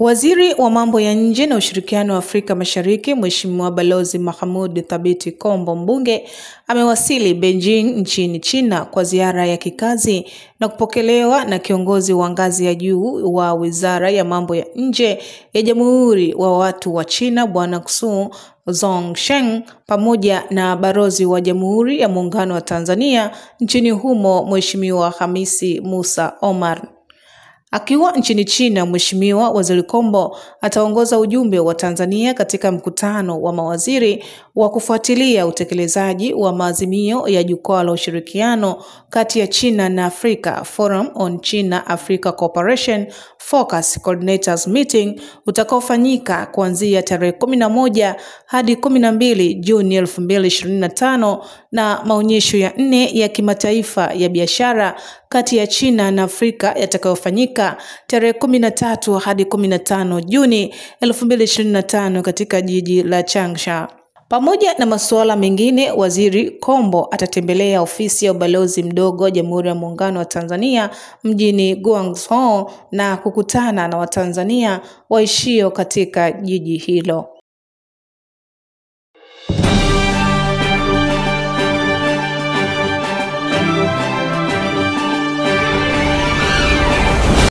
Waziri wa mambo ya nje na ushirikiano wa Afrika Mashariki, Mheshimiwa Balozi Mahmoud Thabit Kombo Mbunge, amewasili Beijing nchini China kwa ziara ya kikazi na kupokelewa na kiongozi wa ngazi ya juu wa Wizara ya Mambo ya Nje ya Jamhuri wa Watu wa China, Bwana Xu Zhongsheng, pamoja na balozi wa Jamhuri ya Muungano wa Tanzania nchini humo, Mheshimiwa Hamisi Musa Omar. Akiwa nchini China, Mheshimiwa Waziri Kombo ataongoza ujumbe wa Tanzania katika mkutano wa mawaziri wa kufuatilia utekelezaji wa maazimio ya Jukwaa la Ushirikiano kati ya China na Afrika, Forum on China-Africa Cooperation Focus Coordinators Meeting, utakaofanyika kuanzia tarehe 11 hadi 12 Juni 2025, na maonyesho ya 4 ya kimataifa ya biashara kati ya China na Afrika yatakayofanyika tarehe 13 hadi 15 Juni 2025 katika jiji la Changsha. Pamoja na masuala mengine, Waziri Kombo atatembelea ofisi ya ubalozi mdogo wa Jamhuri ya Muungano wa Tanzania mjini Guangzhou na kukutana na Watanzania waishio katika jiji hilo.